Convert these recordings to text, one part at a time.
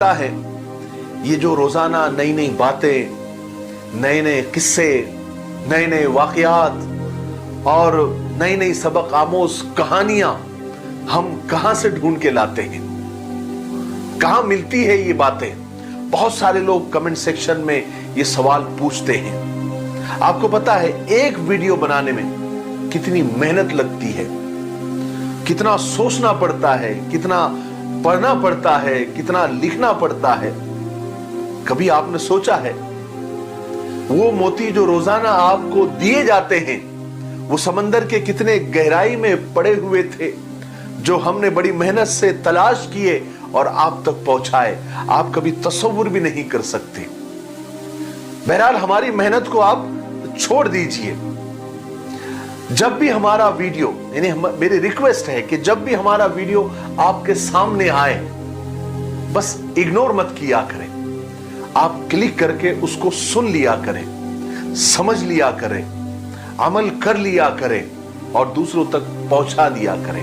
है ये जो रोजाना नई नई बातें, नए नए किस्से, नए नए वाकयात और नई नई सबक आमोज कहानियां हम कहां से ढूंढ के लाते हैं, कहां मिलती है ये बातें। बहुत सारे लोग कमेंट सेक्शन में ये सवाल पूछते हैं। आपको पता है एक वीडियो बनाने में कितनी मेहनत लगती है, कितना सोचना पड़ता है, कितना पढ़ना पड़ता है, कितना लिखना पड़ता है। कभी आपने सोचा है वो मोती जो रोजाना आपको दिए जाते हैं वो समंदर के कितने गहराई में पड़े हुए थे, जो हमने बड़ी मेहनत से तलाश किए और आप तक पहुंचाए, आप कभी तसव्वुर भी नहीं कर सकते। बहरहाल हमारी मेहनत को आप छोड़ दीजिए। जब भी हमारा वीडियो, यानी मेरी रिक्वेस्ट है कि जब भी हमारा वीडियो आपके सामने आए, बस इग्नोर मत किया करें। आप क्लिक करके उसको सुन लिया करें, समझ लिया करें, अमल कर लिया करें और दूसरों तक पहुंचा दिया करें।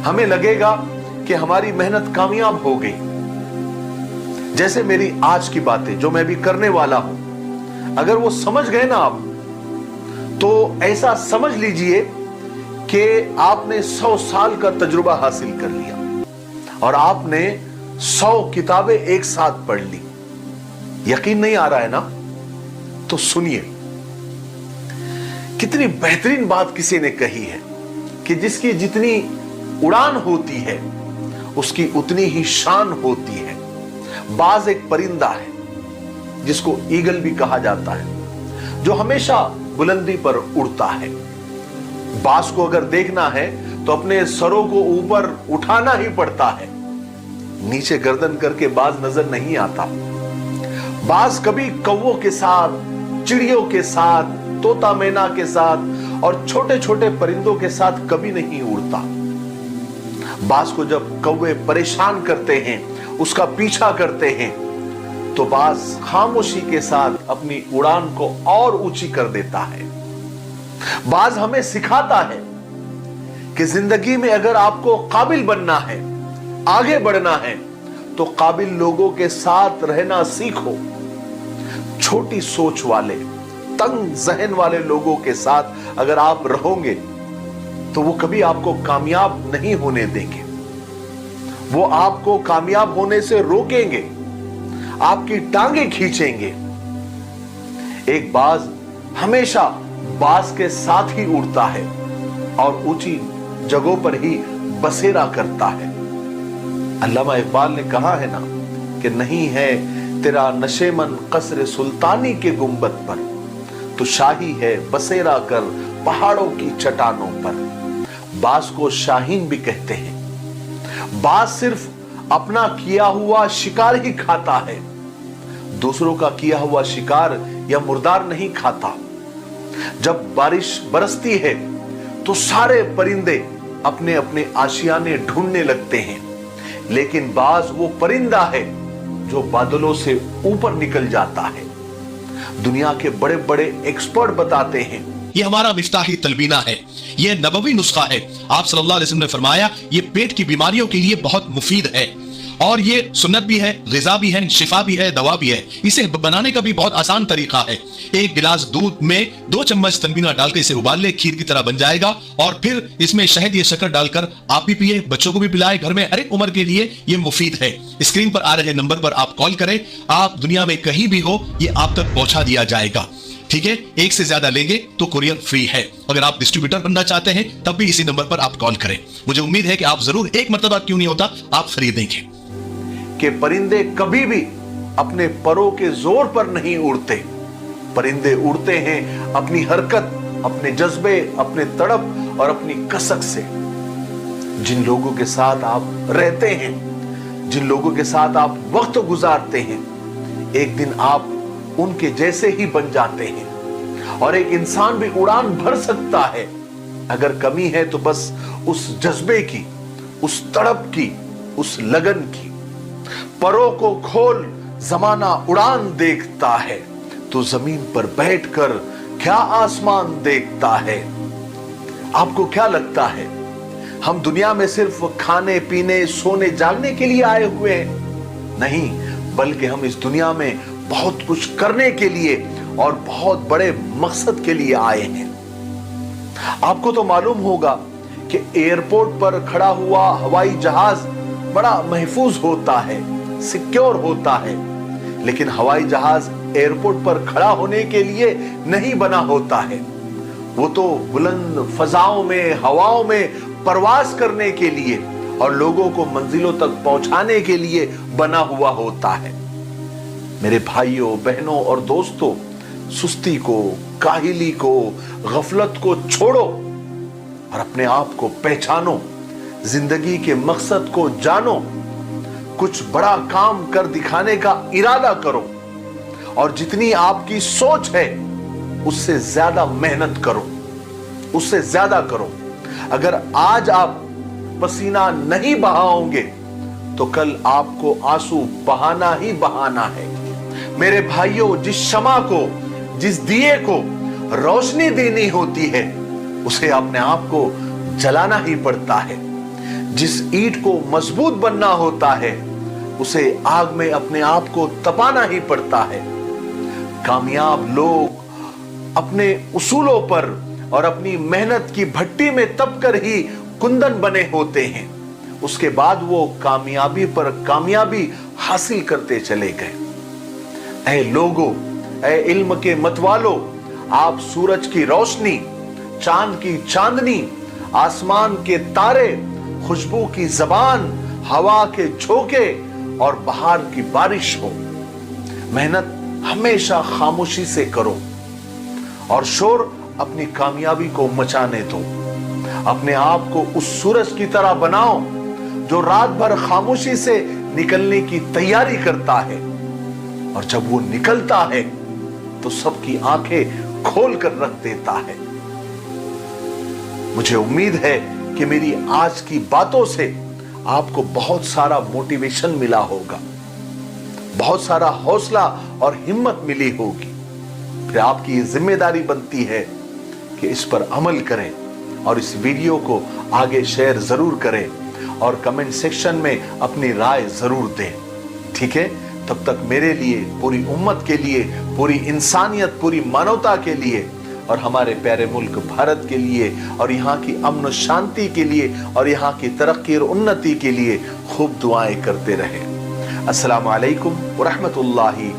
हमें लगेगा कि हमारी मेहनत कामयाब हो गई। जैसे मेरी आज की बातें जो मैं भी करने वाला हूं, अगर वो समझ गए ना आप, तो ऐसा समझ लीजिए कि आपने 100 साल का तजुर्बा हासिल कर लिया और आपने 100 किताबें एक साथ पढ़ ली। यकीन नहीं आ रहा है ना? तो सुनिए, कितनी बेहतरीन बात किसी ने कही है कि जिसकी जितनी उड़ान होती है उसकी उतनी ही शान होती है। बाज एक परिंदा है जिसको ईगल भी कहा जाता है, जो हमेशा बुलंदी पर उड़ता है। बाज को अगर देखना है तो अपने सरों को ऊपर उठाना ही पड़ता है, नीचे गर्दन करके बाज नजर नहीं आता। बाज कभी कौवों के साथ, चिड़ियों के साथ, तोता मैना के साथ और छोटे छोटे परिंदों के साथ कभी नहीं उड़ता। बाज को जब कौवे परेशान करते हैं, उसका पीछा करते हैं, तो बाज खामोशी के साथ अपनी उड़ान को और ऊंची कर देता है। बाज हमें सिखाता है कि जिंदगी में अगर आपको काबिल बनना है, आगे बढ़ना है, तो काबिल लोगों के साथ रहना सीखो। छोटी सोच वाले, तंग जहन वाले लोगों के साथ अगर आप रहोगे तो वो कभी आपको कामयाब नहीं होने देंगे। वो आपको कामयाब होने से रोकेंगे, आपकी टांगे खींचेंगे। एक बाज हमेशा बाज के साथ ही उड़ता है और ऊंची जगहों पर ही बसेरा करता है। अल्लामा इकबाल ने कहा है ना कि नहीं है तेरा नशेमन कसर सुल्तानी के गुंबद पर, तो शाही है बसेरा कर पहाड़ों की चट्टानों पर। बाज को शाहीन भी कहते हैं। बाज सिर्फ अपना किया हुआ शिकार ही खाता है, दूसरों का किया हुआ शिकार या मुर्दार नहीं खाता। जब बारिश बरसती है तो सारे परिंदे अपने अपने आशियाने ढूंढने लगते हैं, लेकिन बाज वो परिंदा है जो बादलों से ऊपर निकल जाता है। दुनिया के बड़े बड़े एक्सपर्ट बताते हैं ये हमारा मिफ्ताही तलबीना है, ये नबवी नुस्खा है। आप सल्लल्लाहु अलैहि वसल्लम ने फरमाया ये पेट की बीमारियों के लिए बहुत मुफीद है और ये सुन्नत भी है, गिज़ा भी है, शिफा भी है, दवा भी है। इसे बनाने का भी बहुत आसान तरीका है। एक गिलास दूध में 2 चम्मच तलबीना डालकर इसे उबाल ले, खीर की तरह बन जाएगा और फिर इसमें शहद या शक्कर डालकर आप भी पिए, बच्चों को भी पिलाए। घर में हर एक उम्र के लिए ये मुफीद है। स्क्रीन पर आ रहे नंबर पर आप कॉल करें, आप दुनिया में कहीं भी हो ये आप तक पहुंचा दिया जाएगा। ठीक है, एक से ज्यादा लेंगे तो कुरियर फ्री है। अगर आप डिस्ट्रीब्यूटर बनना चाहते हैं तब भी इसी नंबर पर आप कॉल करें। मुझे उम्मीद है कि आप जरूर, एक मर्तबा क्यों नहीं होता, आप खरीदेंगे। कि परिंदे कभी भी अपने परों के जोर पर नहीं उड़ते। परिंदे उड़ते हैं अपनी हरकत, अपने जज्बे, अपने तड़प और अपनी कसक से। जिन लोगों के साथ आप रहते हैं, जिन लोगों के साथ आप वक्त गुजारते हैं, एक दिन आप उनके जैसे ही बन जाते हैं। और एक इंसान भी उड़ान भर सकता है। अगर कमी है तो बस उस जज्बे की, उस तड़प की, उस लगन की। परों को खोल, जमाना उड़ान देखता है, तो जमीन पर बैठकर क्या आसमान देखता है। आपको क्या लगता है हम दुनिया में सिर्फ खाने पीने सोने जागने के लिए आए हुए हैं? नहीं, बल्कि हम इस दुनिया में बहुत कुछ करने के लिए और बहुत बड़े मकसद के लिए आए हैं। आपको तो मालूम होगा कि एयरपोर्ट पर खड़ा हुआ हवाई जहाज बड़ा महफूज होता है, सिक्योर होता है, लेकिन हवाई जहाज एयरपोर्ट पर खड़ा होने के लिए नहीं बना होता है। वो तो बुलंद फजाओं में, हवाओं में परवाज करने के लिए और लोगों को मंजिलों तक पहुंचाने के लिए बना हुआ होता है। मेरे भाइयों, बहनों और दोस्तों, सुस्ती को, काहिली को, गफलत को छोड़ो और अपने आप को पहचानो, जिंदगी के मकसद को जानो, कुछ बड़ा काम कर दिखाने का इरादा करो और जितनी आपकी सोच है उससे ज्यादा मेहनत करो, उससे ज्यादा करो। अगर आज आप पसीना नहीं बहाओगे तो कल आपको आंसू बहाना ही बहाना है। मेरे भाइयों, जिस शमा को, जिस दिए को रोशनी देनी होती है उसे अपने आप को जलाना ही पड़ता है। जिस ईंट को मजबूत बनना होता है उसे आग में अपने आप को तपाना ही पड़ता है। कामयाब लोग अपने उसूलों पर और अपनी मेहनत की भट्टी में तप कर ही कुंदन बने होते हैं। उसके बाद वो कामयाबी पर कामयाबी हासिल करते चले गए। ऐ लोगों, ऐ इल्म के मतवालों, आप सूरज की रोशनी, चांद की चांदनी, आसमान के तारे, खुशबू की जबान, हवा के झोंके और बहार की बारिश हो। मेहनत हमेशा खामोशी से करो और शोर अपनी कामयाबी को मचाने दो। अपने आप को उस सूरज की तरह बनाओ जो रात भर खामोशी से निकलने की तैयारी करता है और जब वो निकलता है तो सबकी आंखें खोल कर रख देता है। मुझे उम्मीद है कि मेरी आज की बातों से आपको बहुत सारा मोटिवेशन मिला होगा, बहुत सारा हौसला और हिम्मत मिली होगी। फिर आपकी जिम्मेदारी बनती है कि इस पर अमल करें और इस वीडियो को आगे शेयर जरूर करें और कमेंट सेक्शन में अपनी राय जरूर दें। ठीक है, तब तक मेरे लिए, पूरी उम्मत के लिए, पूरी इंसानियत, पूरी मानवता के लिए और हमारे प्यारे मुल्क भारत के लिए और यहाँ की अमन शांति के लिए और यहाँ की तरक्की और उन्नति के लिए खूब दुआएं करते रहें। अस्सलामु अलैकुम व रहमतुल्लाहि